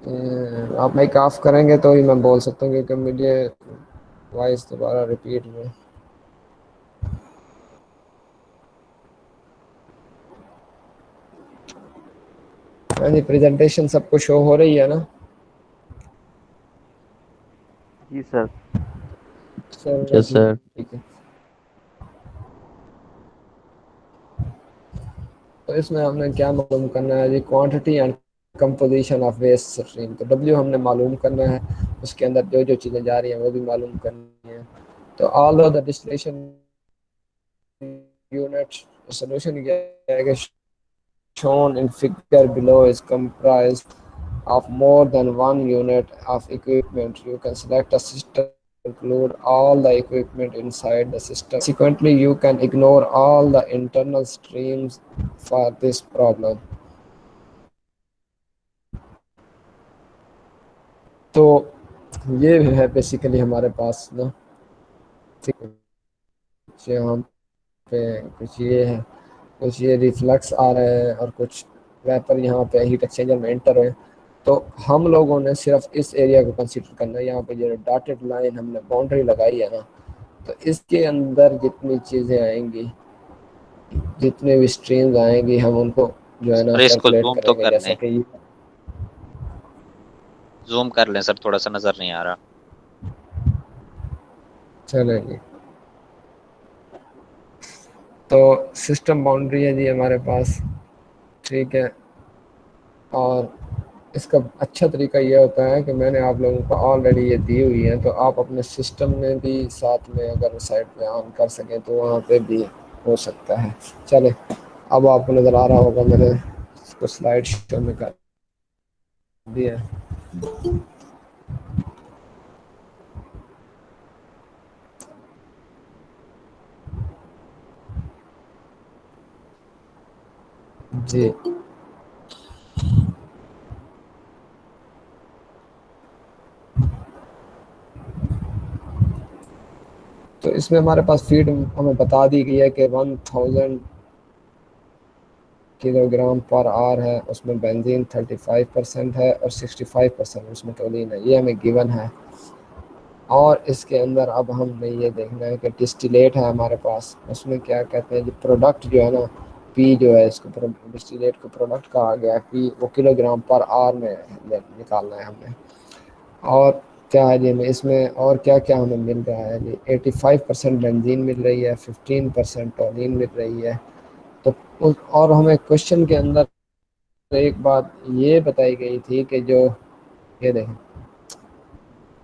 आप mic off करेंगे तो ही मैं बोल सकता हूँ, क्योंकि मुझे वॉइस दोबारा रिपीट में। हाँ जी, प्रेजेंटेशन सबको शो हो रही है ना? जी सर। चलो यस सर। ठीक है। तो इसमें हमने क्या मालूम करना है जी? Quantity and composition of waste stream. तो डब्ल्यू हमने मालूम करना है, उसके अंदर जो जो चीज़ें जा रही हैं वो भी मालूम करनी है। तो all the distillation unit solution क्या है, shown in figure below is comprised of more than one unit of equipment. You can select a system to include all the equipment inside the system. Consequently, you can ignore all the internal streams for this problem. तो ये है basically हमारे पास ना, यहाँ पे कुछ ये है, कुछ ये रिफ्लक्स आ रहे हैं और कुछ वेपर यहाँ पे हीट एक्सचेंजर में एंटर है। तो हम लोगों ने सिर्फ इस एरिया को कंसीडर करना है। यहाँ पे जो डॉटेड लाइन हमने बाउंड्री लगाई है ना, तो इसके अंदर जितनी चीज़ें आएंगी, जितने भी स्ट्रीम्स आएंगी, हम उनको जो है ना सर इसको कैलकुलेट जूम तो करेंगे, कर जैसा लें। कि ये जूम कर लें सर, थोड़ा सा नजर नहीं आ रहा। चलेगी। तो सिस्टम बाउंड्री है जी हमारे पास, ठीक है। और इसका अच्छा तरीका ये होता है कि मैंने आप लोगों को ऑलरेडी ये दी हुई है, तो आप अपने सिस्टम में भी साथ में अगर साइड पे ऑन कर सकें तो वहाँ पे भी हो सकता है। चले, अब आपको नज़र आ रहा होगा, मैंने इसको स्लाइड शो में कर दिया है। जी। तो इसमें हमारे पास फीड हमें बता दी गई है कि 1000 किलोग्राम पर आवर है, उसमें बेंजीन 35% है और 65% उसमें टोलिन है, ये हमें गिवन है। और इसके अंदर अब हमने ये देखना है कि डिस्टिलेट है हमारे पास, उसमें क्या कहते हैं जो प्रोडक्ट जो है ना, पी जो है, इसको डिस्टिलेट को प्रोडक्ट कहा गया है, पी वो किलोग्राम पर आवर में निकालना है हमने। और क्या है जी, हमें इसमें और क्या क्या हमें मिल रहा है जी? 85% बेंजीन मिल रही है, 15% टोलिन मिल रही है। तो और हमें क्वेश्चन के अंदर एक बात ये बताई गई थी कि जो ये देखें,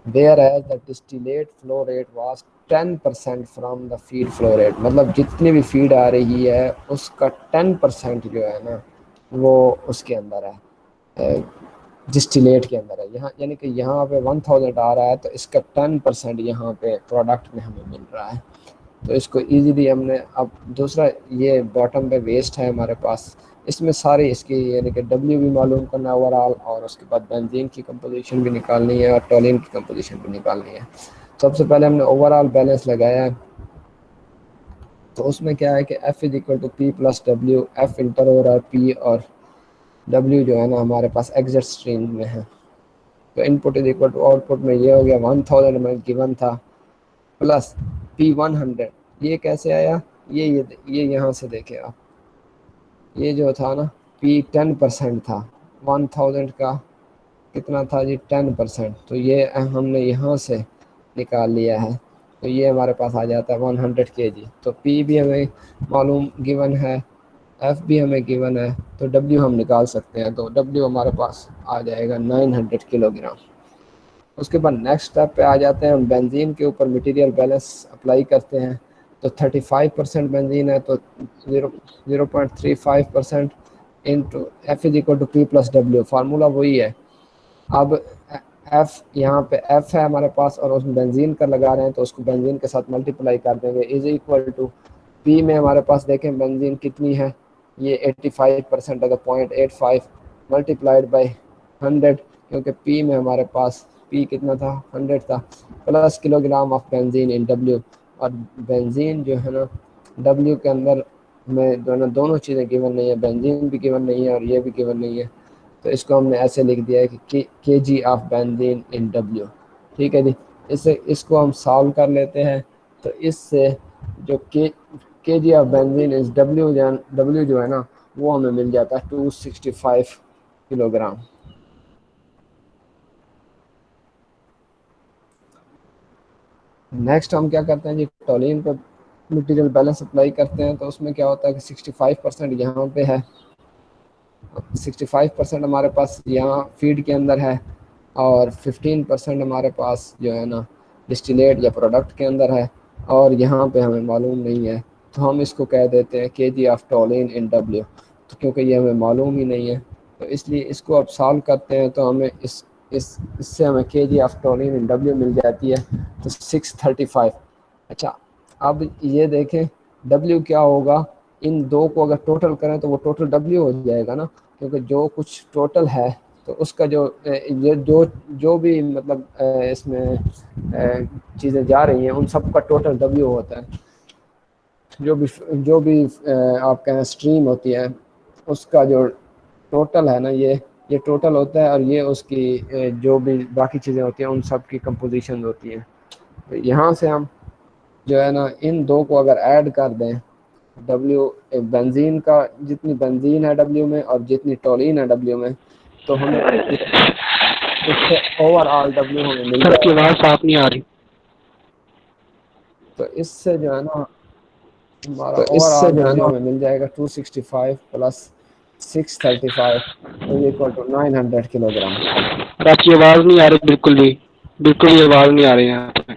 whereas the distillate flow rate was 10% from the feed flow rate। मतलब जितनी भी फीड आ रही है उसका 10% जो है ना, वो उसके अंदर है, डिस्टिलेट के अंदर है। यहाँ यानी कि यहाँ पे 1000 आ रहा है, तो इसका 10% यहाँ पे प्रोडक्ट में हमें मिल रहा है। तो इसको इजीली हमने, अब दूसरा ये बॉटम पे वेस्ट है हमारे पास, इसमें सारी इसकी यानी कि डब्ल्यू भी मालूम करना है ओवरऑल, और उसके बाद बेंजीन की कंपोजिशन भी निकालनी है और टोलिन की कंपोजिशन भी निकालनी है। सबसे पहले हमने ओवरऑल बैलेंस लगाया है। तो उसमें क्या है कि F is equal to P plus W, F enter हो रहा है पी, और डब्ल्यू जो है ना हमारे पास एग्जिट स्ट्रीम में है। तो input is equal to output में ये हो गया 1000 में गिवन था, प्लस P100। ये कैसे आया? ये यहाँ से देखे आप, ये जो था ना, P 10% था, 1000 का कितना था जी? 10%। तो ये हमने यहाँ से निकाल लिया है, तो ये हमारे पास आ जाता है 100 kg। तो P भी हमें मालूम गिवन है, F भी हमें गिवन है, तो W हम निकाल सकते हैं। तो W हमारे पास आ जाएगा 900 किलोग्राम। उसके बाद नेक्स्ट स्टेप पे आ जाते हैं, हम बेंजीन के ऊपर मटेरियल बैलेंस अप्लाई करते हैं। तो 35% बेंजीन है, तो 0.35% into F is equal to P plus W, formula वही है। अब एफ यहाँ पे एफ है हमारे पास, और उसमें बेंजीन का लगा रहे हैं, तो उसको बेंजीन के साथ मल्टीप्लाई कर देंगे, इज इक्वल टू पी में हमारे पास देखें बेंजीन कितनी है, ये 85% है, तो 0.85 मल्टीप्लाइड बाई 100, क्योंकि पी में हमारे पास पी कितना था? 100 था, plus kilogram of benzene in W. और बेंजीन जो है ना, डब्ल्यू के अंदर में दोनों दोनों चीज़ें गिवन नहीं है, बेंजीन भी गिवन नहीं है और ये भी गिवन नहीं है। तो इसको हमने ऐसे लिख दिया है कि kg of benzene in W। ठीक है जी। इसको हम सॉल्व कर लेते हैं। तो इससे जो kg of benzene is W जो है ना, वो हमें मिल जाता है 265 किलोग्राम। नेक्स्ट हम क्या करते हैं जी, टोलीन को मटेरियल बैलेंस अप्लाई करते हैं। तो उसमें क्या होता है कि 65% यहाँ पे है, 65% हमारे पास यहाँ फीड के अंदर है, और 15% हमारे पास जो है ना डिस्टिलेट या प्रोडक्ट के अंदर है, और यहाँ पे हमें मालूम नहीं है। तो हम इसको कह देते हैं kg of toluene in W। तो क्योंकि ये हमें मालूम ही नहीं है, तो इसलिए इसको अब सॉल्व करते हैं। तो हमें इससे हमें kg of toluene in W मिल जाती है, तो 635। अच्छा, अब ये देखें W क्या होगा, इन दो को अगर टोटल करें तो वो टोटल W हो जाएगा ना, क्योंकि जो कुछ टोटल है तो उसका ये जो भी मतलब इसमें चीज़ें जा रही हैं उन सब का टोटल W होता है। जो भी आप कहें स्ट्रीम होती है, उसका जो टोटल है ना, ये टोटल होता है, और ये उसकी जो भी बाकी चीज़ें होती हैं उन सब की कंपोजिशन होती हैं। तो यहाँ से हम जो है ना इन दो को अगर ऐड कर दें, डब्ल्यू बेंजीन का जितनी बेंजीन है डब्ल्यू में और जितनी टोलिन है डब्ल्यू में, तो हमें इससे ओवरऑल डब्ल्यू हमें मिल सर आपकी जाएगा। आवाज़ साफ नहीं आ रही। तो इससे जो है ना हमारा तो इससे ओवरऑल जो है डब्ल्यू ना हमें मिल जाएगा 265 plus 635 is equal to 900 kilogram. Sir आपकी आवाज़ नहीं आ रही, बिल्कुल भी आवाज़ नहीं आ रही है यहाँ पे।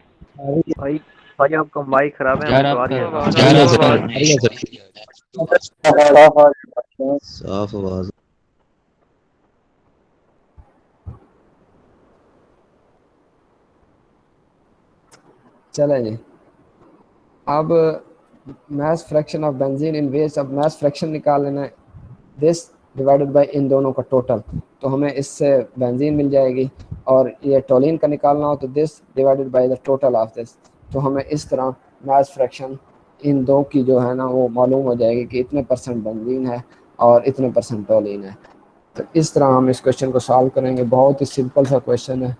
भाई भाई आपका माइक खराब है, यार हमको आ रही आपका है आवाज। यार आपका नहीं साफ आवाज। चलें जी। अब mass fraction of benzene in waste, अब मास फ्रैक्शन निकाल लेना है, दिस डिवाइडेड बाय इन दोनों का टोटल। तो हमें इससे बेंजीन मिल जाएगी, और ये टोलिन का निकालना हो तो this divided by the total of this. तो हमें इस तरह मास फ्रैक्शन इन दो की जो है ना वो मालूम हो जाएगी कि इतने परसेंट बेंजीन है और इतने परसेंट टोलिन है। तो इस तरह हम इस क्वेश्चन को सॉल्व करेंगे। बहुत ही सिंपल सा क्वेश्चन है।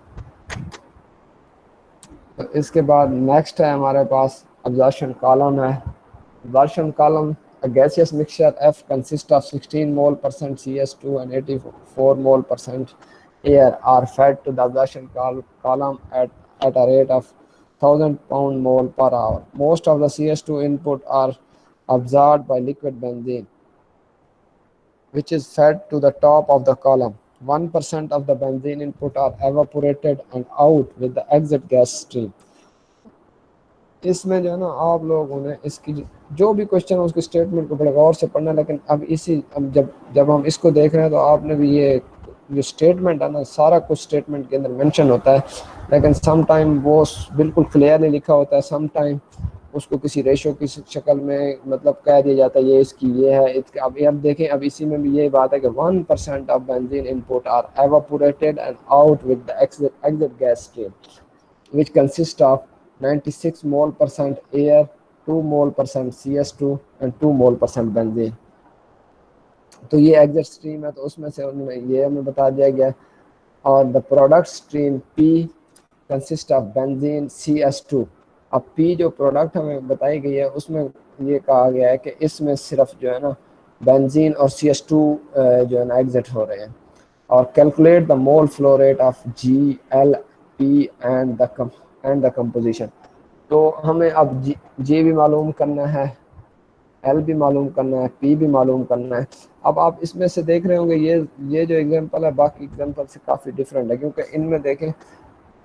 तो इसके बाद नेक्स्ट है हमारे पास अब्जॉर्प्शन कॉलम है। Absorption column, a gaseous mixture F consists of 16 mole percent CS2 and 84 mole percent air are fed to the absorption column at a rate of 1000 pound mole per hour. Most of the CS2 input are absorbed by liquid benzene, which is fed to the top of the column. 1% of the benzene input are evaporated and out with the exit gas stream. इसमें जो है ना आप लोगों ने इसकी जो भी क्वेश्चन है उसके स्टेटमेंट को बड़े गौर से पढ़ना। लेकिन अब जब हम इसको देख रहे हैं तो आपने भी ये जो स्टेटमेंट है ना, सारा कुछ स्टेटमेंट के अंदर मेंशन होता है, लेकिन सम टाइम वो बिल्कुल क्लियरली लिखा होता है, सम टाइम उसको किसी रेशो की शक्ल में मतलब कह दिया जाता है ये इसकी ये है। अब देखें, अब इसी में भी ये बात है कि 1% of benzene input are evaporated and out with the exit gas stream, which consists of 96 mole percent air, 2 mole percent CS2 and 2 mole percent benzene। तो ये एग्जिट स्ट्रीम है, तो उसमें से उन्होंने ये हमें बता दिया गया। और the product stream P consist of benzene CS2। अब P जो प्रोडक्ट हमें बताई गई है उसमें ये कहा गया है कि इसमें सिर्फ जो है ना बेंजीन और CS2 जो है ना एग्जिट हो रहे हैं। और calculate the mole flow rate of GLP and the composition. तो हमें अब जी भी मालूम करना है, एल भी मालूम करना है, पी भी मालूम करना है। अब आप इसमें से देख रहे होंगे ये जो एग्जांपल है बाकी एग्जांपल से काफ़ी डिफरेंट है, क्योंकि इनमें देखें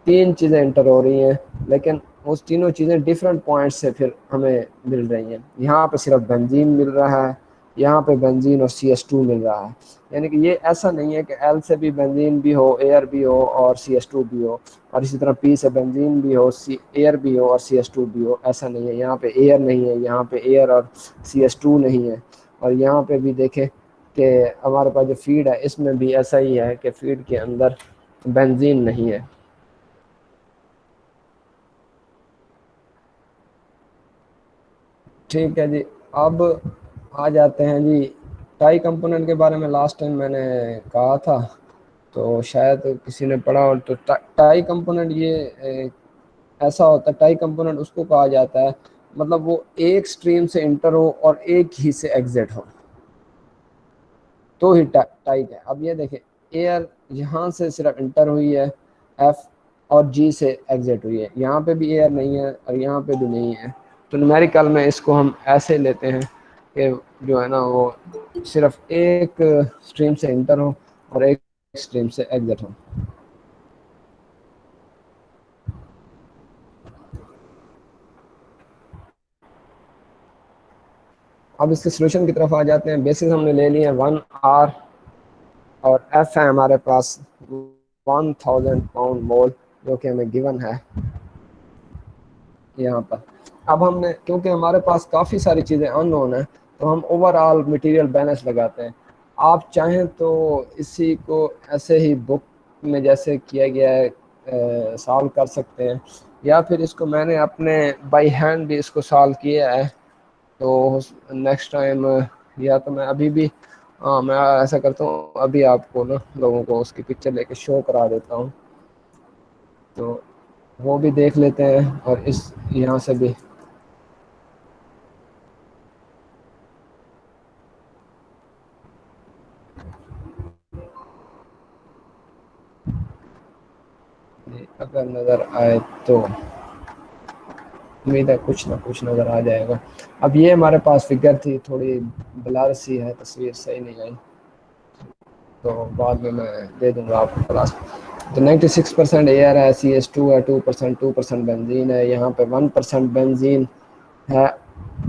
तीन चीज़ें इंटर हो रही हैं, लेकिन उस तीनों चीज़ें डिफरेंट पॉइंट से फिर हमें मिल रही हैं। यहाँ पे सिर्फ बेंजीन मिल रहा है, यहाँ पे बेंजीन और CS2 मिल रहा है। यानी कि ये ऐसा नहीं है कि एल से भी बेंजीन भी हो, एयर भी हो और CS2 भी हो, और इसी तरह पी से बेंजीन भी हो, एयर भी हो और CS2 भी हो। ऐसा नहीं है, यहाँ पे एयर नहीं है, यहाँ पे एयर और CS2 नहीं है। और यहाँ पे भी देखें कि हमारे पास जो फीड है इसमें भी ऐसा ही है कि फीड के अंदर बेंजीन नहीं है। ठीक है जी। अब आ जाते हैं जी टाई कंपोनेंट के बारे में लास्ट टाइम मैंने कहा था, तो शायद किसी ने पढ़ा हो। तो टाई कंपोनेंट ये ऐसा होता है, टाई कंपोनेंट उसको कहा जाता है, मतलब वो एक स्ट्रीम से इंटर हो और एक ही से एग्जिट हो तो ही टाई है। अब ये देखें, एयर यहाँ से सिर्फ इंटर हुई है एफ, और जी से एग्जिट हुई है, यहाँ पे भी एयर नहीं है और यहाँ पे भी नहीं है। तो न्यूमेरिकल में इसको हम ऐसे लेते हैं कि जो है ना वो सिर्फ एक स्ट्रीम से इंटर हो और एक स्ट्रीम से एग्जिट हो। अब इसके सोल्यूशन की तरफ आ जाते हैं। बेसिस हमने ले लिए 1 R और एफ है हमारे पास 1000 पाउंड मोल, जो कि हमें गिवन है यहाँ पर। अब हमने, क्योंकि हमारे पास काफ़ी सारी चीज़ें अननोन है, तो हम ओवरऑल मटेरियल बैलेंस लगाते हैं। आप चाहें तो इसी को ऐसे ही बुक में जैसे किया गया है सॉल्व कर सकते हैं, या फिर इसको मैंने अपने बाई हैंड भी इसको सॉल्व किया है। तो नेक्स्ट टाइम या तो मैं अभी भी, हाँ मैं ऐसा करता हूँ, अभी आपको ना लोगों को उसकी पिक्चर लेके शो करा देता हूँ, तो वो भी देख लेते हैं और इस यहाँ से भी। अगर नज़र आए तो उम्मीद है कुछ ना कुछ नज़र आ जाएगा। अब ये हमारे पास फिगर थी, थोड़ी ब्लर सी है, तस्वीर सही नहीं आई, तो बाद में मैं दे दूंगा आपको क्लास। तो 96% एयर है, CS2 है, 2% बेंजीन है, यहाँ पे 1% बेंजीन है,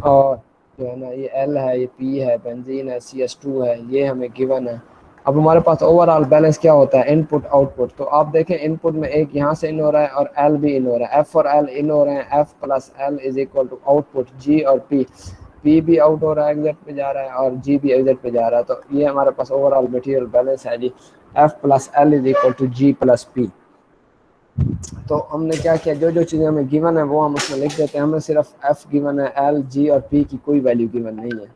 और जो है ना ये L है, ये P है, बेंजीन है, CS2 है, ये हमें गिवन है। अब हमारे पास ओवरऑल बैलेंस क्या होता है, इनपुट आउटपुट। तो आप देखें इनपुट में एक यहाँ से इन हो रहा है और L भी इन हो रहा है, F और L इन हो रहे हैं, F plus L is equal to output G और P। P भी आउट हो रहा है, एग्जिट पे जा रहा है, और G भी एग्जिट पे जा रहा है। तो ये हमारे पास ओवरऑल मटेरियल बैलेंस है जी, F plus L is equal to G plus P। तो हमने क्या किया, जो जो चीज़ें हमें गिवन है वो हम उसमें लिख देते हैं। हमें सिर्फ F गिवन है, L, G और P की कोई वैल्यू गिवन नहीं है।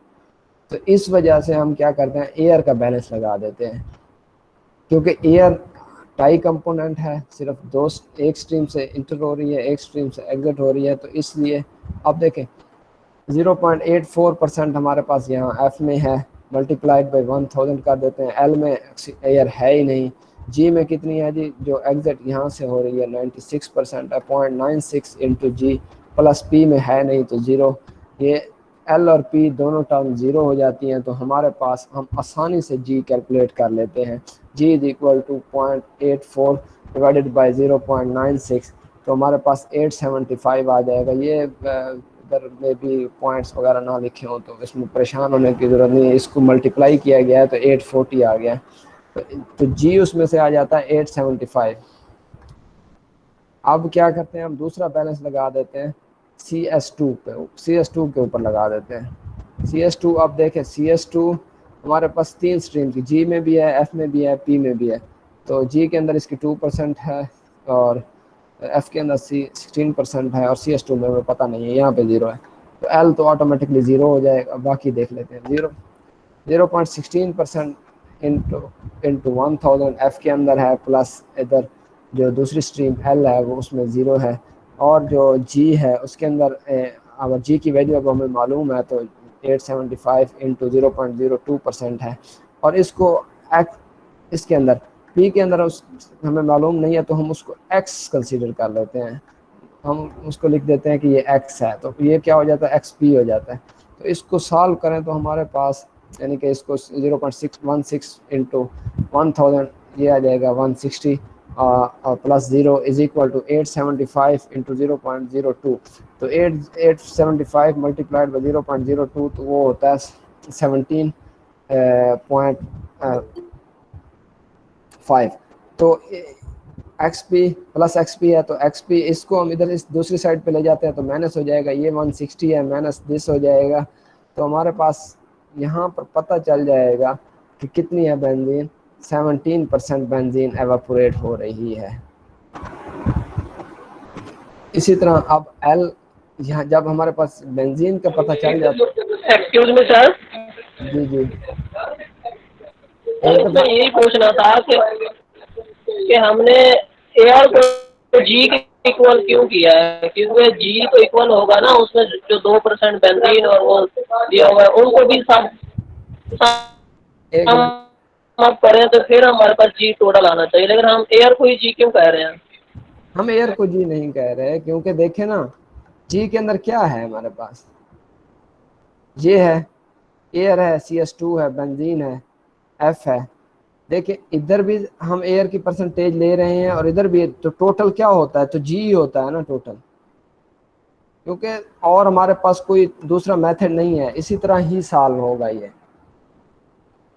तो इस वजह से हम क्या करते हैं, एयर का बैलेंस लगा देते हैं, क्योंकि एयर टाई कंपोनेंट है, सिर्फ दो, एक स्ट्रीम से इंटर हो रही है, एक स्ट्रीम से एग्जिट हो रही है। तो इसलिए अब देखें 0.84% हमारे पास यहाँ F में है, मल्टीप्लाइड बाई 1000 कर देते हैं। L में एयर है ही नहीं। G में कितनी है जी, जो एग्जिट यहाँ से हो रही है 96% है, 0.96 इंटू जी, प्लस P में है नहीं तो ज़ीरो। ये L और P दोनों टर्म ज़ीरो हो जाती हैं, तो हमारे पास हम आसानी से G कैलकुलेट कर लेते हैं। G is equal to 0.84 divided by 0.96, तो हमारे पास 875 आ जाएगा। ये अगर में भी पॉइंट्स वगैरह ना लिखे हो तो इसमें परेशान होने की ज़रूरत नहीं है, इसको मल्टीप्लाई किया गया है तो 840 आ गया। तो जी उसमें से आ जाता है 875। अब क्या करते हैं, हम दूसरा बैलेंस लगा देते हैं CS2 पे, CS2 के ऊपर लगा देते हैं। CS2 अब देखें, CS2 हमारे पास तीन स्ट्रीम की, G में भी है, F में भी है, P में भी है। तो G के अंदर इसकी 2% है और F के अंदर 16% है, और CS2 में हमें पता नहीं है, यहाँ पे 0 है। तो L तो ऑटोमेटिकली 0 हो जाएगा। बाकी देख लेते हैं, 0.16% इंटू 1000 F के अंदर है, प्लस इधर जो दूसरी स्ट्रीम L है वो उसमें 0 है, और जो G है उसके अंदर अगर G की वैल्यू अब हमें मालूम है तो 875 इंटू 0.02% है। और इसको इसके अंदर P के अंदर उस हमें मालूम नहीं है, तो हम उसको X कंसीडर कर लेते हैं। हम उसको लिख देते हैं कि ये X है, तो ये क्या हो जाता है, XP हो जाता है। तो इसको सॉल्व करें तो हमारे पास, यानी कि इसको 0.616 इंटू 1000 ये आ जाएगा 160, और plus 0 is equal to 875 into 0.02। तो 875 मल्टीप्लाइड बाई 0.02, तो वो होता है 17.5। तो XP प्लस XP है, तो XP इसको हम इधर इस दूसरी साइड पे ले जाते हैं तो माइनस हो जाएगा, ये 160 है, माइनस दिस हो जाएगा। तो हमारे पास यहाँ पर पता चल जाएगा कि कितनी है बेंजीन, 17% बेंजीन एवापोरेट हो रही है। इसी तरह अब L, यहाँ जब हमारे पास बेंजीन का पता चल जाता है, एक्सक्यूज मी सर, जी जी एक इसमें दफा यही पूछना था कि हमने एयर को जी के इक्वल क्यों किया है, क्योंकि जी तो इक्वल होगा ना, उसमें जो 2% बेंजीन और वो दिया हुआ है उनको भी सब एक मिनट, हम आप करें तो फिर हमारे पास जी टोटल आना चाहिए, लेकिन हम एयर को ही जी क्यों कह रहे हैं? हम एयर को जी नहीं कह रहे, क्योंकि देखे ना, जी के अंदर क्या है हमारे पास, ये है, एयर है, CS2 है, बेंजीन है, एफ है। देखिए इधर भी हम एयर की परसेंटेज ले रहे हैं और इधर भी, तो टोटल क्या होता है, तो जी होता है ना टोटल, क्योंकि और हमारे पास कोई दूसरा मेथड नहीं है, इसी तरह ही सॉल्व होगा ये।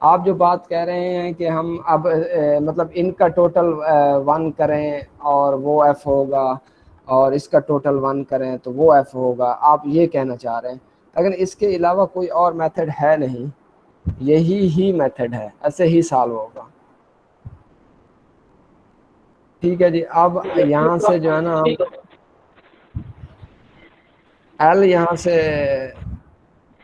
आप जो बात कह रहे हैं कि हम अब मतलब इनका टोटल 1 करें और वो एफ होगा, और इसका टोटल 1 करें तो वो एफ होगा, आप ये कहना चाह रहे हैं, लेकिन इसके अलावा कोई और मेथड है नहीं, यही ही मेथड है, ऐसे ही सॉल्व होगा। ठीक है जी, अब यहाँ से जो है ना हम ठीक है। एल यहाँ से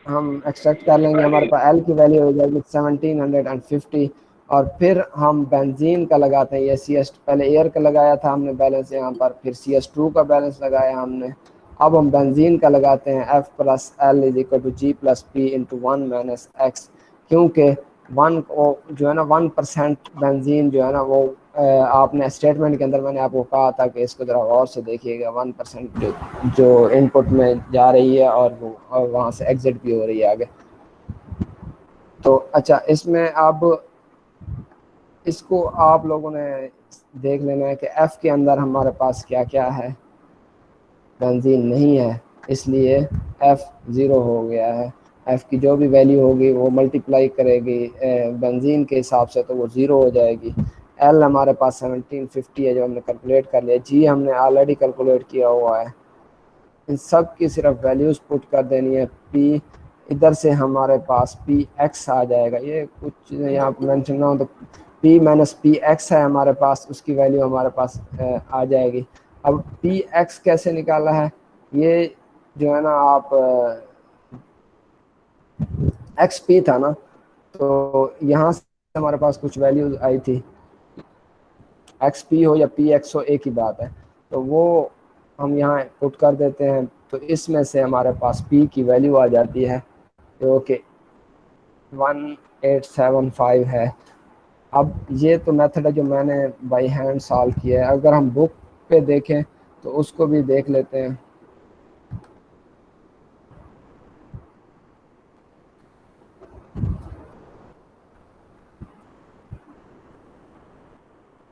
हम एक्सट्रैक्ट कर लेंगे, हमारे पास एल की वैल्यू हो जाएगी 1750, और फिर हम बेंजीन का लगाते हैं, ये CS, पहले एयर का लगाया था हमने बैलेंस यहाँ पर, फिर CS2 का बैलेंस लगाया हमने, अब हम बेंजीन का लगाते हैं, F plus L is equal to G plus P into 1 minus X, क्योंकि 1 को जो है ना 1% बेंजीन जो है ना वो आपने स्टेटमेंट के अंदर मैंने आपको कहा था कि इसको ज़रा गौर से देखिएगा, 1% जो इनपुट में जा रही है और वो और वहाँ से एग्जिट भी हो रही है आगे। तो अच्छा, इसमें अब इसको आप लोगों ने देख लेना है कि एफ़ के अंदर हमारे पास क्या क्या है, बेंजीन नहीं है, इसलिए एफ़ ज़ीरो हो गया है, एफ़ की जो भी वैल्यू होगी वो मल्टीप्लाई करेगी बेंजीन के हिसाब से, तो वो ज़ीरो हो जाएगी। एल हमारे पास 1750 है जो हमने कैलकुलेट कर लिया, जी हमने ऑलरेडी कैलकुलेट किया हुआ है, इन सब की सिर्फ वैल्यूज़ पुट कर देनी है। पी इधर से हमारे पास पी एक्स आ जाएगा, ये कुछ चीज़ें यहाँ पर मैंशन ना हो तो पी माइनस पी एक्स है हमारे पास, उसकी वैल्यू हमारे पास आ जाएगी। अब पी एक्स कैसे निकाला है, ये जो है ना आप एक्स पी था ना, तो यहाँ से हमारे पास कुछ वैल्यूज आई थी, एक्स पी हो या पी एक्स हो एक ही बात है, तो वो हम यहाँ पुट कर देते हैं, तो इसमें से हमारे पास पी की वैल्यू आ जाती है जो कि 1875 है। अब ये तो मेथड है जो मैंने बाई हैंड सॉल्व किया है, अगर हम बुक पे देखें तो उसको भी देख लेते हैं।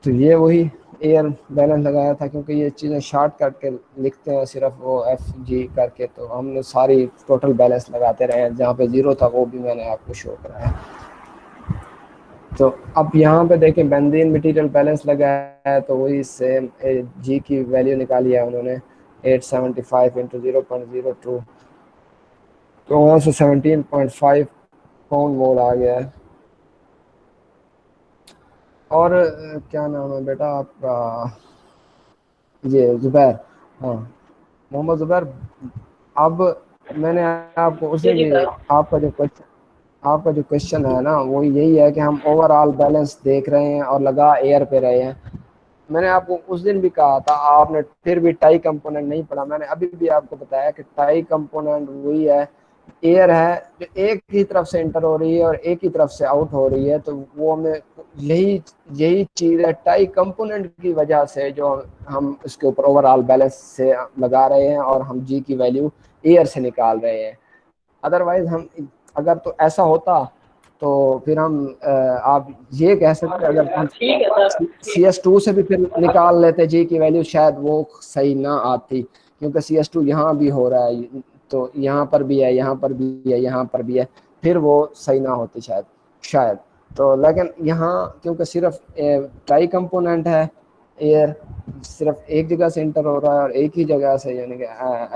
तो ये वही एयर बैलेंस लगाया था, क्योंकि ये चीज़ें शॉर्ट करके लिखते हैं सिर्फ वो एफ जी करके, तो हमने सारी टोटल बैलेंस लगाते रहे हैं, जहाँ पे ज़ीरो था वो भी मैंने आपको शो कराया। तो अब यहाँ पे देखें बेंजीन मटेरियल बैलेंस लगाया है, तो वही सेम जी की वैल्यू निकाली है उन्होंने 875 इंटू 0.02, तो वहाँ से 17.5 पाउंड मोल आ गया है। और क्या नाम है बेटा आपका, ये जुबैर, हाँ मोहम्मद जुबैर। अब मैंने आपको जी उसे जी भी, सर। आपका जो क्वेश्चन है ना वो यही है कि हम ओवरऑल बैलेंस देख रहे हैं और लगा एयर पे रहे हैं। मैंने आपको उस दिन भी कहा था, आपने फिर भी टाई कंपोनेंट नहीं पढ़ा, मैंने अभी भी आपको बताया कि टाई कंपोनेंट वही है, एयर है जो एक ही तरफ से इंटर हो रही है और एक ही तरफ से आउट हो रही है, तो वो हमें यही यही चीज़ है, टाई कंपोनेंट की वजह से जो हम इसके ऊपर ओवरऑल बैलेंस से लगा रहे हैं और हम जी की वैल्यू एयर से निकाल रहे हैं। अदरवाइज हम, अगर तो ऐसा होता तो फिर हम आप ये कह सकते, अगर हम ठीक है सर। CS2 से भी फिर निकाल लेते जी की वैल्यू, शायद वो सही ना आती, क्योंकि CS2 यहाँ भी हो रहा है, तो यहाँ पर भी है, यहाँ पर भी है, यहाँ पर भी है, फिर वो सही ना होती शायद शायद। तो लेकिन यहाँ क्योंकि सिर्फ टाई कंपोनेंट है, एयर सिर्फ एक जगह से इंटर हो रहा है और एक ही जगह से यानी कि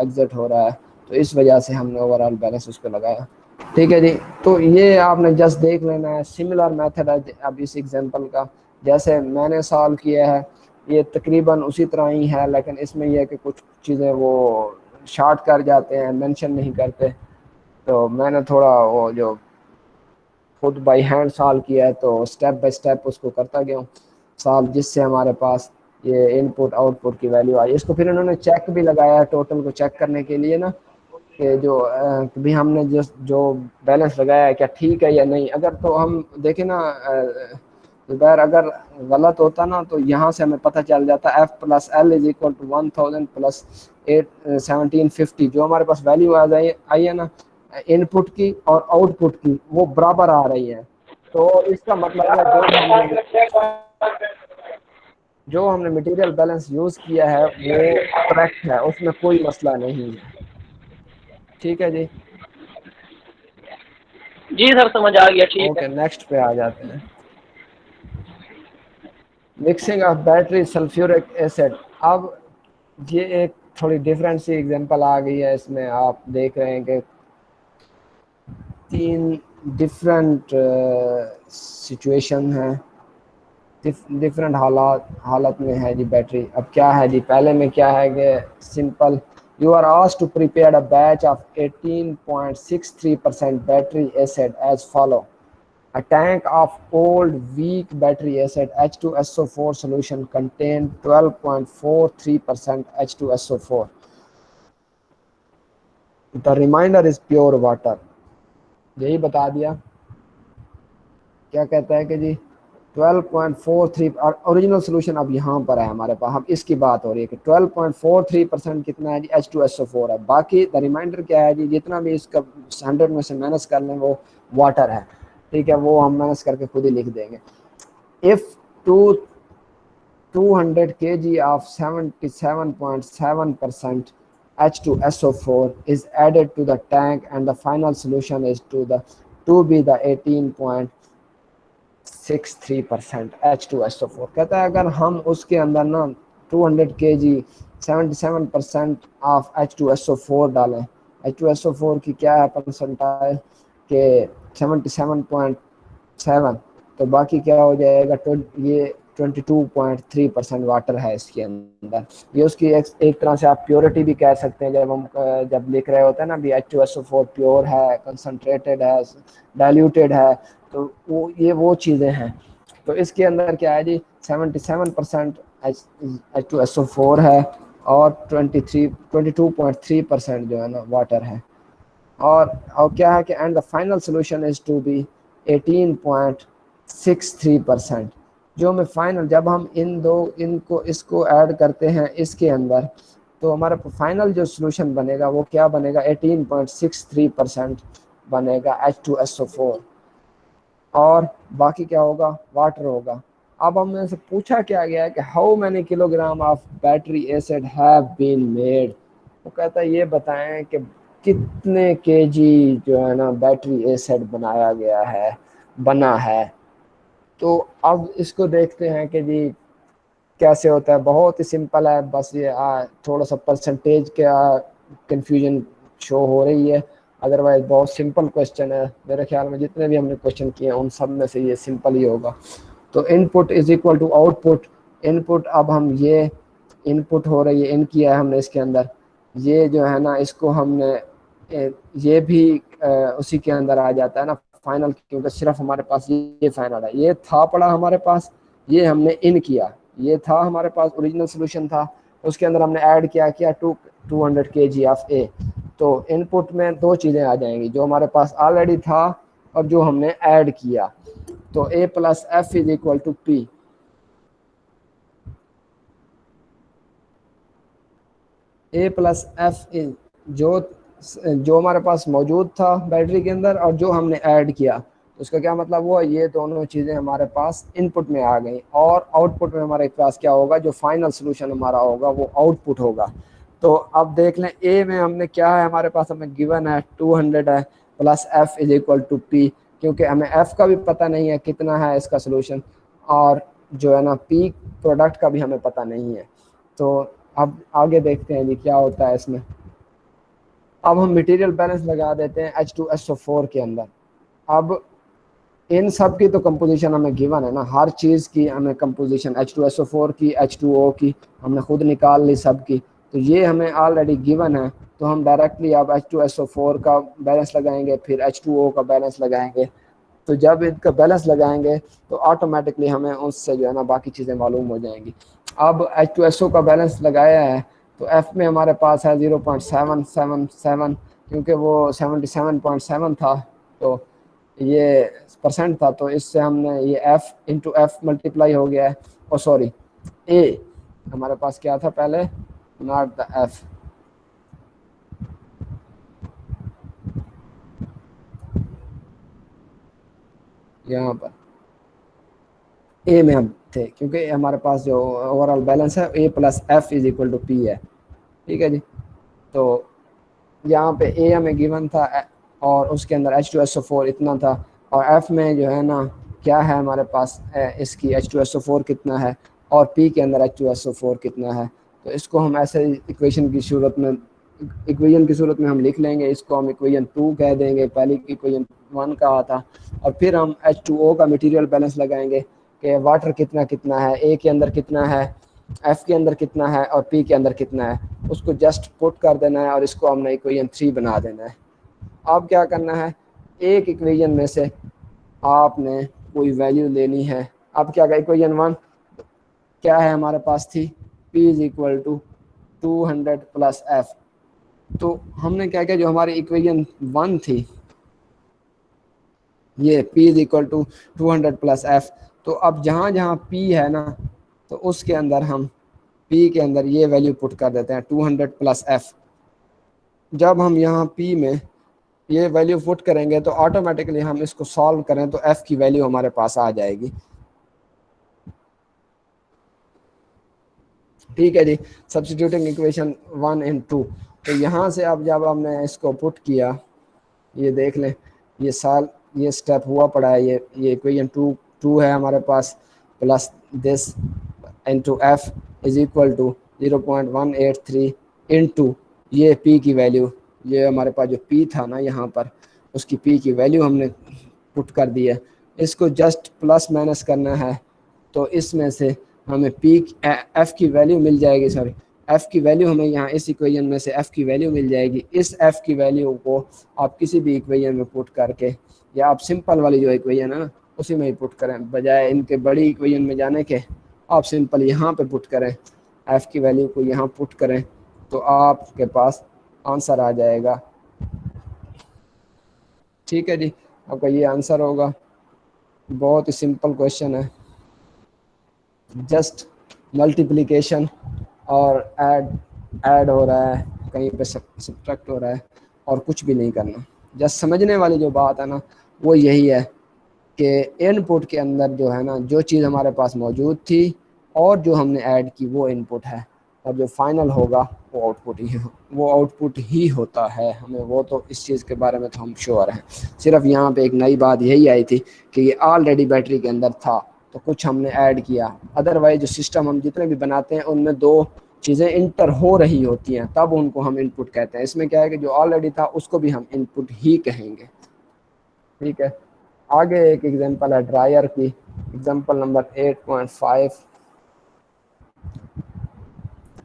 एग्जिट हो रहा है, तो इस वजह से हमने ओवरऑल बैलेंस उस पर लगाया। ठीक है जी, तो ये आपने जस्ट देख लेना है, सिमिलर मेथड है अब इस एग्जांपल का, जैसे मैंने सॉल्व किया है ये तकरीबन उसी तरह ही है, लेकिन इसमें यह है कि कुछ चीज़ें वो शार्ट कर जाते हैं, मेंशन नहीं करते, तो मैंने थोड़ा वो जो खुद बाई हैंड सॉल्व किया है, तो स्टेप बाय स्टेप उसको करता गया हूँ सॉल्व, जिससे हमारे पास ये इनपुट आउटपुट की वैल्यू आई। इसको फिर इन्होंने चेक भी लगाया है टोटल को चेक करने के लिए ना, कि जो भी हमने जो बैलेंस लगाया है क्या ठीक है या नहीं। अगर तो हम देखें ना ज़ुबैर, अगर गलत होता ना तो यहाँ से हमें पता चल जाता F plus L is equal to 1000 plus 1750, जो हमारे पास वैल्यू आई है ना इनपुट की और आउटपुट की, वो बराबर आ रही है। तो इसका मतलब है जो हमने मटेरियल बैलेंस यूज़ किया है वो करेक्ट है, उसमें कोई मसला नहीं है। ठीक है जी, जी सर समझ आ गया, ठीक ओके है। नेक्स्ट पे आ जाते हैं। Mixing of battery sulphuric acid. अब ये एक थोड़ी डिफरेंट सी एग्जांपल आ गई है, इसमें आप देख रहे हैं कि 3 डिफरेंट सिचुएशन हैं, डिफरेंट हालत में है जी बैटरी। अब क्या है जी, पहले में क्या है कि simple, you are asked to prepare a batch of 18.63% battery acid as follow. A tank of old weak battery acid H2SO4 solution contained 12.43% H2SO4. The remainder is pure water. यही बता दिया। क्या कहता है कि जी 12.43 और ओरिजिनल सोल्यूशन अब यहाँ पर है हमारे पास, हम इसकी बात हो रही है कि 12.43% कितना है जी, H2SO4 है। बाकी द रिमाइंडर क्या है जी, जितना भी इसका 100 में से माइनस कर लें वो वाटर है। ठीक है, वो हम माइनस करके खुद ही लिख देंगे। If 200 kg of 77.7% H2SO4 is added to the tank and the final solution is to be the 18.63% H2SO4। कहता है अगर हम उसके अंदर ना 200 kg 77% ऑफ H2SO4 डालें, H2SO4 की क्या है परसेंटाइल के 77.7, तो बाकी क्या हो जाएगा, तो ये 22.3% वाटर है इसके अंदर। ये उसकी एक तरह से आप प्योरिटी भी कह सकते हैं। जब हम जब लिख रहे होते हैं ना भी H2SO4 प्योर है, कंसनट्रेटेड है, डाइल्यूटेड है, तो ये वो चीज़ें हैं। तो इसके अंदर क्या है जी 77% H2SO4 है और 22.3% जो है ना वाटर है। और क्या है कि and the final solution is to be 18.63%। जो में फाइनल, जब हम इसको ऐड करते हैं इसके अंदर, तो हमारा फाइनल जो सोल्यूशन बनेगा वो क्या बनेगा, 18.63% बनेगा H2SO4, और बाकी क्या होगा, वाटर होगा। अब हमने से पूछा क्या गया है कि how many kilogram of battery acid have been made. वो कहता है ये बताएं कि कितने केजी जो है ना बैटरी एसिड बना है। तो अब इसको देखते हैं कि जी कैसे होता है। बहुत ही सिंपल है, बस ये थोड़ा सा परसेंटेज का कंफ्यूजन शो हो रही है, अदरवाइज बहुत सिंपल क्वेश्चन है। मेरे ख्याल में जितने भी हमने क्वेश्चन किए हैं उन सब में से ये सिंपल ही होगा। तो input is equal to output. Input, अब हम ये इनपुट हो रही है, इन किया है हमने इसके अंदर, ये जो है ना इसको हमने ये भी उसी के अंदर आ जाता है ना फाइनल, क्योंकि सिर्फ हमारे पास ये फाइनल है। ये था पड़ा हमारे पास, ये हमने इन किया, ये था हमारे पास ओरिजिनल सोल्यूशन था, उसके अंदर हमने ऐड किया 200 kg ऑफ ए। तो इनपुट में दो चीज़ें आ जाएंगी, जो हमारे पास ऑलरेडी था और जो हमने ऐड किया। तो A plus F is equal to P. A plus F is जो हमारे पास मौजूद था बैटरी के अंदर और जो हमने ऐड किया, तो उसका क्या मतलब हुआ, ये दोनों चीज़ें हमारे पास इनपुट में आ गई, और आउटपुट में हमारे पास क्या होगा, जो फाइनल सोल्यूशन हमारा होगा वो आउटपुट होगा। तो अब देख लें, ए में हमने क्या है, हमारे पास हमें गिवन है 200 है plus F is equal to P, क्योंकि हमें एफ का भी पता नहीं है कितना है इसका सोल्यूशन, और जो है ना पी प्रोडक्ट का भी हमें पता नहीं है। तो अब आगे देखते हैं जी क्या होता है इसमें। अब हम मटेरियल बैलेंस लगा देते हैं H2SO4 के अंदर। अब इन सब की तो कंपोजिशन हमें गिवन है ना, हर चीज़ की हमें कंपोजिशन H2SO4 की, H2O की हमने खुद निकाल ली सब की, तो ये हमें ऑलरेडी गिवन है। तो हम डायरेक्टली अब H2SO4 का बैलेंस लगाएंगे, फिर H2O का बैलेंस लगाएंगे, तो जब इनका बैलेंस लगाएंगे तो ऑटोमेटिकली हमें उससे जो है ना बाकी चीज़ें मालूम हो जाएंगी। अब H2SO का बैलेंस लगाया है तो F में हमारे पास है 0.777, क्योंकि वो 77.7 था तो ये परसेंट था, तो इससे हमने ये F इंटू एफ मल्टीप्लाई हो गया है। और सॉरी, A हमारे पास क्या था पहले, नॉट द F, यहाँ पर ए में हम थे, क्योंकि हमारे पास जो ओवरऑल बैलेंस है A plus F is equal to P है। ठीक है जी, तो यहाँ पे ए हमें गिवन था और उसके अंदर H2SO4 इतना था, और एफ में जो है ना क्या है हमारे पास इसकी H2SO4 कितना है और पी के अंदर H2SO4 कितना है। तो इसको हम ऐसे इक्वेशन की सूरत में हम लिख लेंगे। इसको हम इक्वेशन 2 कह देंगे, पहली इक्वेशन 1 कहा था। और फिर हम H2O का मटेरियल बैलेंस लगाएंगे कि वाटर कितना कितना है, ए के अंदर कितना है, एफ के अंदर कितना है और पी के अंदर कितना है, उसको जस्ट पुट कर देना है और इसको हमने इक्वेशन 3 बना देना है। अब क्या करना है, एक इक्वेशन में से आपने कोई वैल्यू लेनी है। अब क्या का इक्वेशन 1 क्या है हमारे पास थी, P is equal to 200 plus F. तो हमने क्या किया, जो हमारी इक्वेशन 1 थी ये P is equal to 200 plus F, तो अब जहाँ जहाँ P है ना तो उसके अंदर हम P के अंदर ये वैल्यू पुट कर देते हैं 200 प्लस एफ। जब हम यहाँ P में ये वैल्यू पुट करेंगे तो ऑटोमेटिकली हम इसको सॉल्व करें तो F की वैल्यू हमारे पास आ जाएगी। ठीक है जी, सब्स्टिट्यूटिंग इक्वेशन 1 एंड 2। तो यहाँ से अब जब हमने इसको पुट किया, ये देख लें ये स्टेप हुआ पड़ा है, ये इक्वेशन 2 है हमारे पास, plus this into F is equal to 0.183 into ये पी की वैल्यू, ये हमारे पास जो पी था ना यहाँ पर उसकी पी की वैल्यू हमने पुट कर दी है। इसको जस्ट प्लस माइनस करना है तो इसमें से हमें पी एफ की वैल्यू मिल जाएगी, सॉरी एफ की वैल्यू हमें यहाँ इस इक्वेशन में से एफ की वैल्यू मिल जाएगी। इस एफ की वैल्यू को आप किसी भी इक्वेशन में पुट करके, या आप सिंपल वाली जो इक्वेशन है ना उसी में ही पुट करें, बजाय इनके बड़ी इक्वेशन में जाने के आप सिंपल यहाँ पे पुट करें, एफ की वैल्यू को यहाँ पुट करें तो आपके पास आंसर आ जाएगा। ठीक है जी, आपका ये आंसर होगा। बहुत ही सिंपल क्वेश्चन है, जस्ट मल्टीप्लिकेशन और ऐड हो रहा है, कहीं पे सब्ट्रैक्ट हो रहा है और कुछ भी नहीं करना। जस्ट समझने वाली जो बात है ना वो यही है कि इनपुट के अंदर जो है ना जो चीज़ हमारे पास मौजूद थी और जो हमने ऐड की वो इनपुट है, और जो फाइनल होगा वो आउटपुट ही होता है। हमें वो तो इस चीज़ के बारे में तो हम श्योर हैं। सिर्फ यहाँ पे एक नई बात यही आई थी कि ये ऑलरेडी बैटरी के अंदर था तो कुछ हमने ऐड किया, अदरवाइज जो सिस्टम हम जितने भी बनाते हैं उनमें दो चीज़ें इंटर हो रही होती हैं तब उनको हम इनपुट कहते हैं। इसमें क्या है कि जो ऑलरेडी था उसको भी हम इनपुट ही कहेंगे। ठीक है, आगे एक एग्जांपल है ड्रायर की, एग्जांपल नंबर 8.5।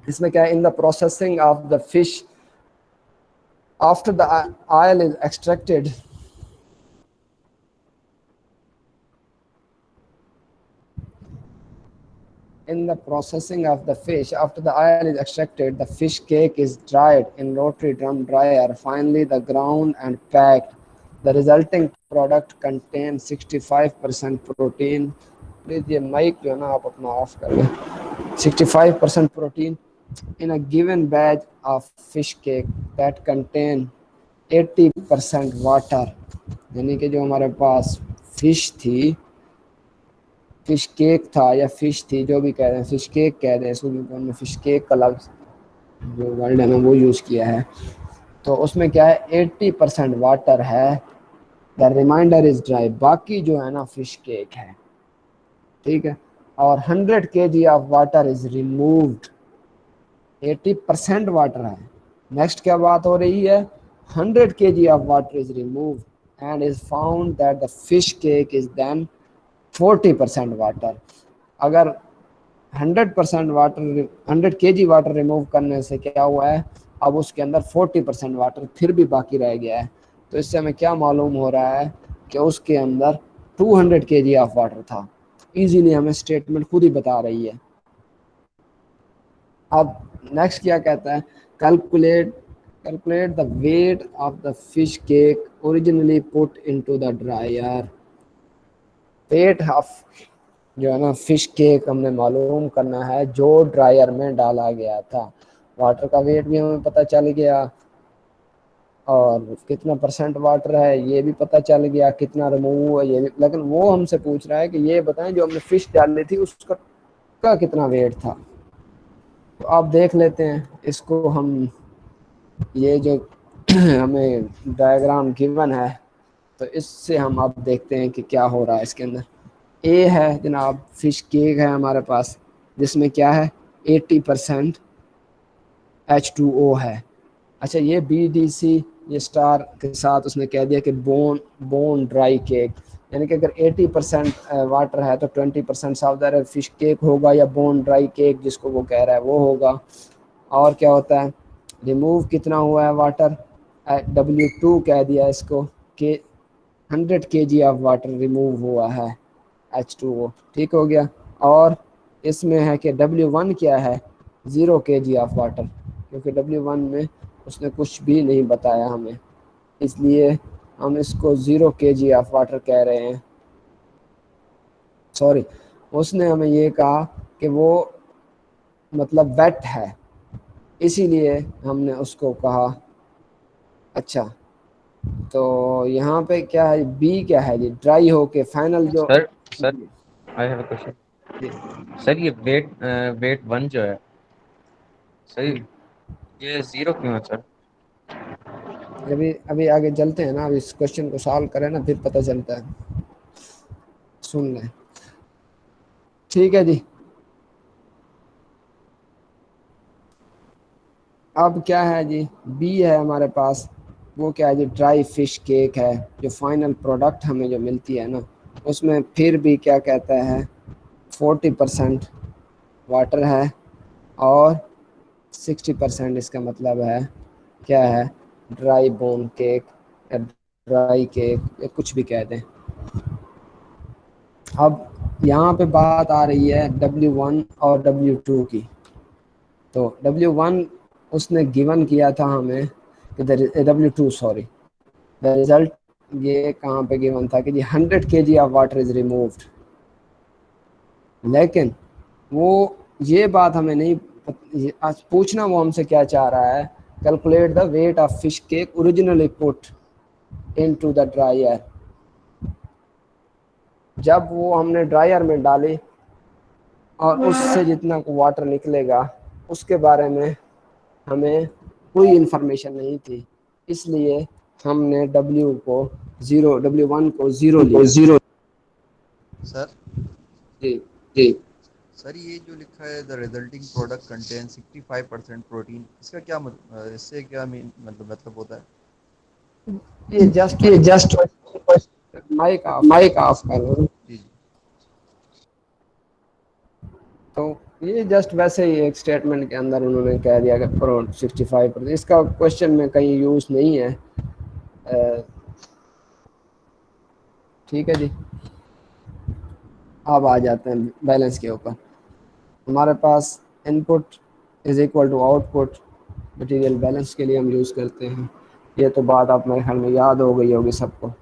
इसमें क्या है, in the processing of the fish after the oil is extracted, in the processing of the fish after the oil is extracted, the fish cake is dried in rotary drum dryer, finally the ground and packed. The resulting product contains 65% protein. Please ये mic जो है ना आप अपना of कर लें। 65% protein in a given batch of fish cake that contain 80% water। यानी कि जो हमारे पास फिश थी, फिश केक था या फिश थी, जो भी कह रहे हैं, फिश केक कह रहे हैं इसको, क्योंकि हमने फिश केक का लफ्ज़ जो वर्ड है ना वो यूज़ किया है। तो उसमें क्या है, 80% वाटर है, द रिमाइंडर इज़ ड्राई, बाकी जो है ना फिश केक है। ठीक है, और 100 kg of water is removed, 80% water है। नेक्स्ट क्या बात हो रही है, 100 kg of water is removed and is found that the fish cake is then 40% water. अगर 100% वाटर 100 kg वाटर रिमूव करने से क्या हुआ है, अब उसके अंदर 40% वाटर फिर भी बाकी रह गया है। तो इससे हमें क्या मालूम हो रहा है कि उसके अंदर 200 kg ऑफ वाटर था। इजीली हमें स्टेटमेंट खुद ही बता रही है। अब नेक्स्ट क्या कहता है, calculate the weight of the fish cake originally put into the dryer. Weight of जो है ना फिश केक हमने मालूम करना है जो ड्रायर में डाला गया था। वाटर का वेट भी हमें पता चल गया और कितना परसेंट वाटर है ये भी पता चल गया, कितना रिमूव हुआ ये भी। लेकिन वो हमसे पूछ रहा है कि ये बताएं जो हमने फिश डाली थी उसका कितना वेट था। तो आप देख लेते हैं इसको हम, ये जो हमें डायग्राम गिवन है तो इससे हम अब देखते हैं कि क्या हो रहा है इसके अंदर। ए है जनाब फिश केक है हमारे पास जिसमें क्या है 80% H2O है। अच्छा ये BDC ये स्टार के साथ उसने कह दिया कि बोन ड्राई केक, यानी कि अगर 80% वाटर है तो 20% साउदर फिश केक होगा या बोन ड्राई केक जिसको वो कह रहा है वो होगा। और क्या होता है, रिमूव कितना हुआ है वाटर, W2 कह दिया इसको कि 100 kg ऑफ वाटर रिमूव हुआ है H2O, ठीक हो गया। और इसमें है कि W1 क्या है 0 kg ऑफ वाटर, क्योंकि W1 में उसने कुछ भी नहीं बताया हमें, इसलिए हम इसको 0 kg ऑफ वाटर कह रहे हैं। सॉरी, उसने हमें ये कहा कि वो मतलब वेट है, इसीलिए हमने उसको कहा। अच्छा तो यहाँ पे क्या है, बी क्या है जी, ड्राई होके फाइनल जो sir I have a question. Sir ये वेट वन जो है सर ये जीरो क्यों है सर? अभी अभी आगे चलते हैं ना, अभी इस क्वेश्चन को सॉल्व करें ना फिर पता चलता है, सुन लें। ठीक है जी, अब क्या है जी, बी है हमारे पास, वो क्या है जी, ड्राई फिश केक है जो फाइनल प्रोडक्ट हमें जो मिलती है ना, उसमें फिर भी क्या कहता है 40% वाटर है और 60% इसका मतलब है क्या है, ड्राई बोन केक या ड्राई केक या कुछ भी कह दें। अब यहाँ पे बात आ रही है W1 और W2 की। तो W1 उसने गिवन किया था हमें कि W2 सॉरी, द रिजल्ट ये कहाँ पे गिवन था कि जी 100 kg of water is removed. लेकिन वो ये बात हमें नहीं आज पूछना, वो हमसे क्या चाह रहा है, calculate the weight of fish cake originally put into the dryer. जब वो हमने ड्रायर में डाली और उससे जितना वाटर निकलेगा उसके बारे में हमें कोई इंफॉर्मेशन नहीं थी, इसलिए हमने W1 को ज़ीरो लिया। सर जी जी, सर ये जो लिखा है the resulting product contain 65% protein, इसका क्या इससे क्या मतलब होता है? ये जस्ट माइक ऑफ कर लो। जी जी। तो ये जस्ट वैसे ही एक स्टेटमेंट के अंदर उन्होंने कह दिया कि 65%, इसका क्वेश्चन में कहीं यूज़ नहीं है। ठीक है जी, अब आ जाते हैं बैलेंस के ऊपर। हमारे पास input is equal to output material balance के लिए हम यूज़ करते हैं, ये तो बात आप मेरे ख्याल में याद हो गई होगी सबको।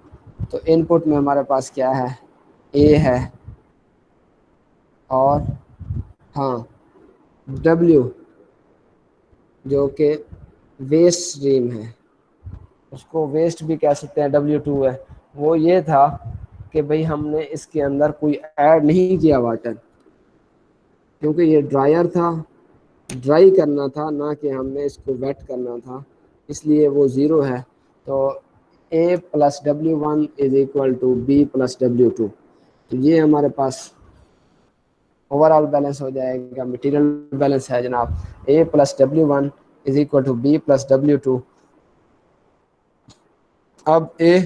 तो इनपुट में हमारे पास क्या है, ए है और हाँ W जो कि वेस्ट स्ट्रीम है, उसको वेस्ट भी कह सकते हैं, W2 है। वो ये था कि भाई हमने इसके अंदर कोई ऐड नहीं किया वाटर, क्योंकि ये ड्रायर था, ड्राई करना था ना कि हमने इसको वेट करना था, इसलिए वो ज़ीरो है। तो A plus W1 is equal to B plus W2। तो ये हमारे पास ओवरऑल बैलेंस हो जाएगा, मटेरियल बैलेंस है जनाब A plus W1 is equal to B plus W2। अब A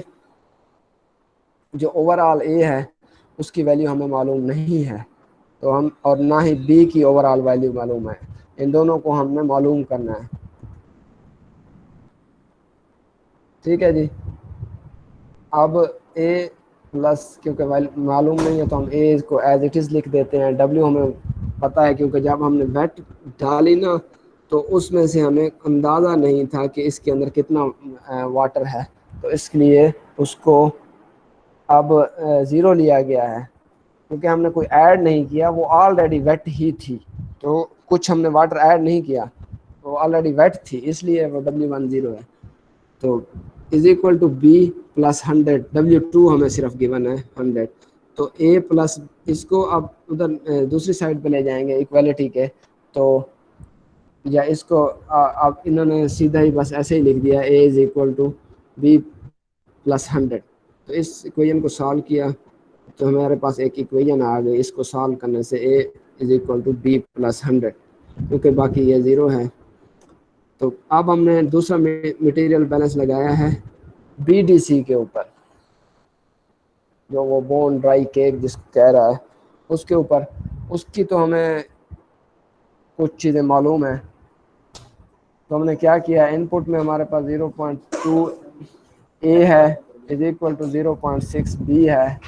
जो ओवरऑल A है उसकी वैल्यू हमें मालूम नहीं है, तो हम और ना ही B की ओवरऑल वैल्यू मालूम है, इन दोनों को हमने मालूम करना है। ठीक है जी, अब A प्लस, क्योंकि मालूम नहीं है तो हम ए को एज इट इज़ लिख देते हैं। डब्ल्यू हमें पता है क्योंकि जब हमने वेट डाली ना तो उसमें से हमें अंदाज़ा नहीं था कि इसके अंदर कितना वाटर है, तो इसलिए उसको अब ज़ीरो लिया गया है क्योंकि हमने कोई ऐड नहीं किया, वो ऑलरेडी वेट ही थी। तो कुछ हमने वाटर ऐड नहीं किया, वो ऑलरेडी वेट थी, इसलिए वो W1 ज़ीरो है। तो is equal to B plus 100, W2 हमें सिर्फ गिवन है 100। तो ए प्लस, इसको अब उधर दूसरी साइड पे ले जाएंगे इक्वालिटी के, तो या इसको अब इन्होंने सीधा ही बस ऐसे ही लिख दिया A is equal to B plus 100। तो इस इक्वेशन को सॉल्व किया तो हमारे पास एक इक्वेशन आ गई, इसको सॉल्व करने से A is equal to B plus 100, क्योंकि बाकी ये ज़ीरो है। तो अब हमने दूसरा मटेरियल बैलेंस लगाया है BDC के ऊपर, जो वो बोन ड्राई केक जिसको कह रहा है उसके ऊपर। उसकी तो हमें कुछ चीज़ें मालूम है, तो हमने क्या किया, इनपुट में हमारे पास 0.2 ए है इज इक्वल टू 0.6 बी है।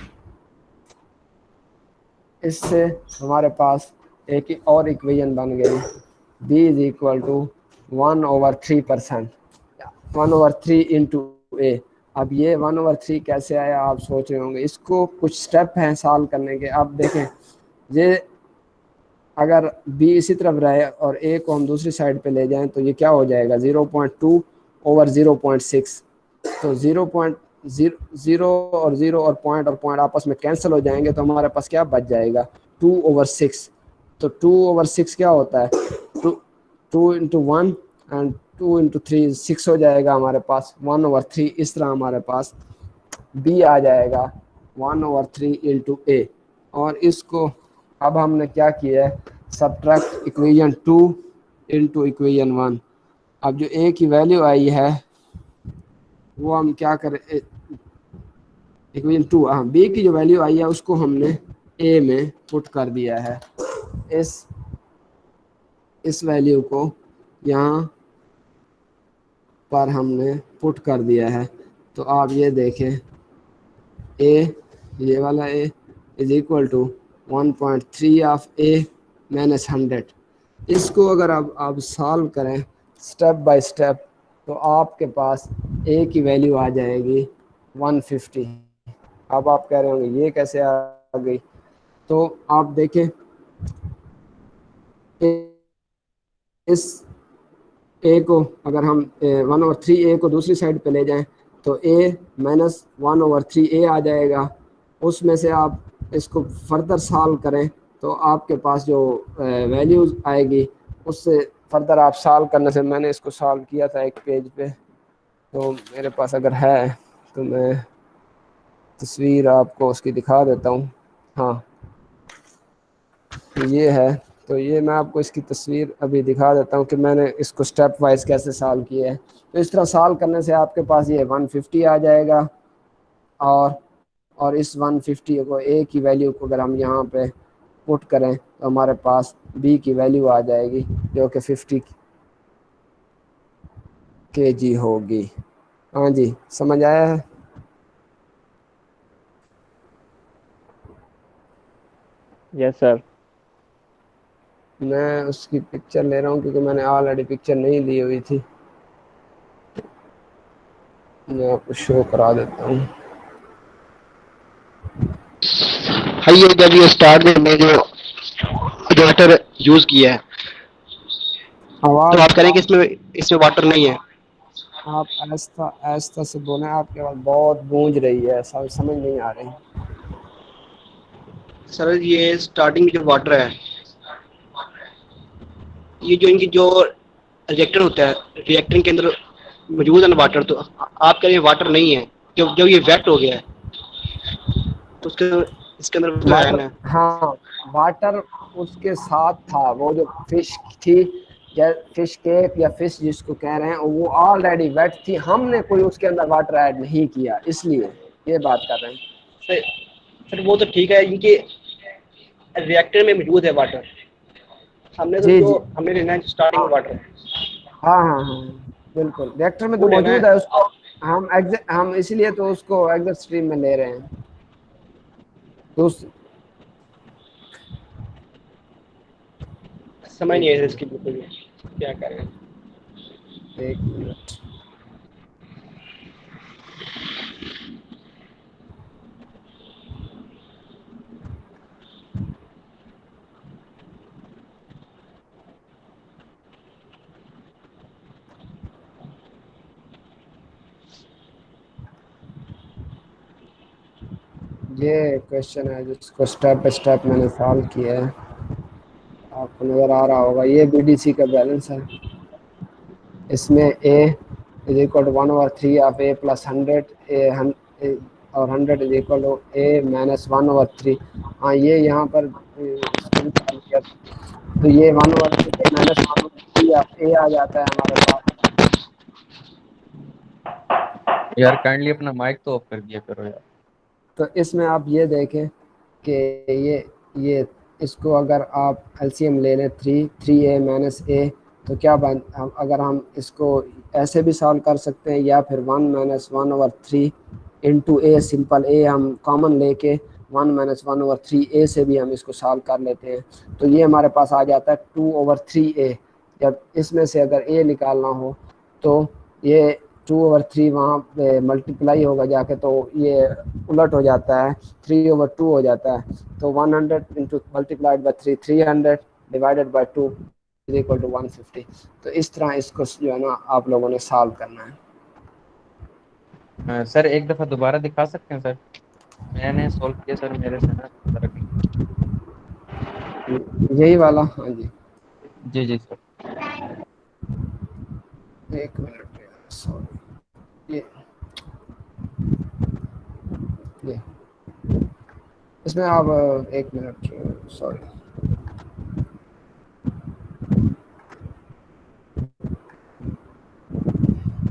इससे हमारे पास एक और इक्वेशन बन गई, B is equal to 1/3%, 1/3 into A. अब ये 1/3 कैसे आया आप सोच रहे होंगे, इसको कुछ स्टेप हैं सॉल्व करने के। अब देखें, ये अगर बी इसी तरफ रहे और ए को हम दूसरी साइड पे ले जाएं तो ये क्या हो जाएगा, 0.2/0.6। तो 0.0 और 0 और पॉइंट आपस में कैंसिल हो जाएंगे, तो हमारे पास क्या बच जाएगा, 2/6। तो 2/6 क्या होता है, 2 इंटू 1 एंड 2 इंटू 3 6 हो जाएगा हमारे पास 1/3। इस तरह हमारे पास बी आ जाएगा 1/3 इंटू ए। और इसको अब हमने क्या किया है, सब्ट्रैक्ट इक्वेशन 2 इंटू इक्वेशन 1। अब जो ए की वैल्यू आई है वो हम क्या करें, इक्वेशन 2, हाँ, बी की जो वैल्यू आई है उसको हमने ए में पुट कर दिया है। इस वैल्यू को यहाँ पर हमने पुट कर दिया है। तो आप ये देखें, ए, ये वाला A is equal to 1.3 of A minus 100। इसको अगर आप सॉल्व करें स्टेप बाय स्टेप तो आपके पास ए की वैल्यू आ जाएगी 150। अब आप कह रहे होंगे ये कैसे आ गई, तो आप देखें इस ए को अगर हम 1/3 ए को दूसरी साइड पे ले जाएं तो ए माइनस 1/3 ए आ जाएगा। उसमें से आप इसको फर्दर सॉल्व करें तो आपके पास जो वैल्यूज आएगी उससे फर्दर आप सॉल्व करने से, मैंने इसको सॉल्व किया था एक पेज पे, तो मेरे पास अगर है तो मैं तस्वीर आपको उसकी दिखा देता हूँ। हाँ, ये है, तो ये मैं आपको इसकी तस्वीर अभी दिखा देता हूँ कि मैंने इसको स्टेप वाइज कैसे सॉल्व किया है। तो इस तरह सॉल्व करने से आपके पास ये 150 आ जाएगा, और इस 150 को ए की वैल्यू को अगर हम यहाँ पे पुट करें तो हमारे पास बी की वैल्यू आ जाएगी जो कि 50 kg होगी। हाँ जी, समझ आया है? Yes sir. मैं उसकी पिक्चर ले रहा हूँ क्योंकि मैंने ऑलरेडी पिक्चर नहीं ली हुई थी, मैं आपको शो करा देता हूँ। हाँ, ये जब ये स्टार्ट में जो वाटर यूज किया है तो आप आवाज़ करें कि इसमें वाटर नहीं है। आप आहिस्ता आहिस्ता से बोलें, आपकी आवाज़ बहुत गूंज रही है, समझ नहीं आ रही। सर ये स्टार्टिंग में जो वाटर है, ये जो इनकी जो रिएक्टर होता है, रिएक्टर के अंदर मौजूद है ना वाटर, तो आप कह रहे हैं वाटर नहीं है, जब ये वेट हो गया है तो इसके अंदर तो है वाटर, ना। हाँ, वाटर उसके साथ था, वो जो फिश थी या फिश केक या फिश जिसको कह रहे हैं वो ऑलरेडी वेट थी, हमने कोई उसके अंदर वाटर ऐड नहीं किया, इसलिए ये बात कर रहे हैं। सर वो तो ठीक है, इनके रिएक्टर में मौजूद है वाटर, हमने तो जी जो जी, हमने लेना है स्टार्टिंग में वाटर। हाँ हाँ हाँ, बिल्कुल रिएक्टर में तो वो लेना मौजूद है, उसको हम इसलिए तो उसको एग्जैक्ट स्ट्रीम में ले रहे हैं। दूसरी समझ नहीं एक आया मिनट, इसकी बिल्कुल भी क्या करें। एक मिनट। ये क्वेश्चन है जिसको स्टेप बाय स्टेप मैंने सॉल्व किया है, आपको नज़र आ रहा होगा। ये बीडीसी का बैलेंस है। इसमें A is equal to 1/3 of A plus 100 और 100 is equal to A minus 1/3। हाँ, ये यहाँ पर इसको निकाल दिया तो ये 1/3 माइनस 1/3 ऑफ ए आ जाता है हमारे पास। यार काइंडली अपना माइक तो ऑफ कर दिया करो यार। तो इसमें आप ये देखें कि ये इसको अगर आप एलसीएम ले लें 3 ए माइनस ए, तो क्या बन, अगर हम इसको ऐसे भी सॉल्व कर सकते हैं या फिर 1 माइनस 1/3 इंटू ए, सिंपल ए हम कॉमन लेके 1 माइनस 1/3 ए से भी हम इसको सॉल्व कर लेते हैं। तो ये हमारे पास आ जाता है 2/3 ए। जब इसमें से अगर ए निकालना हो तो ये 2/3 वहाँ पे मल्टीप्लाई होगा जाके, तो ये उलट हो जाता है, 3/2 हो जाता है। तो 100 into multiplied by 300 divided by 2 is equal to 150। तो इस तरह इसको जो है ना आप लोगों ने सॉल्व करना है। सर एक दफ़ा दोबारा दिखा सकते हैं सर? मैंने सॉल्व किया सर, मेरे से ना फर्क यही वाला, हाँ जी। जी जी सर। एक मिनट, सॉरी, ये इसमें आप एक मिनट, सॉरी।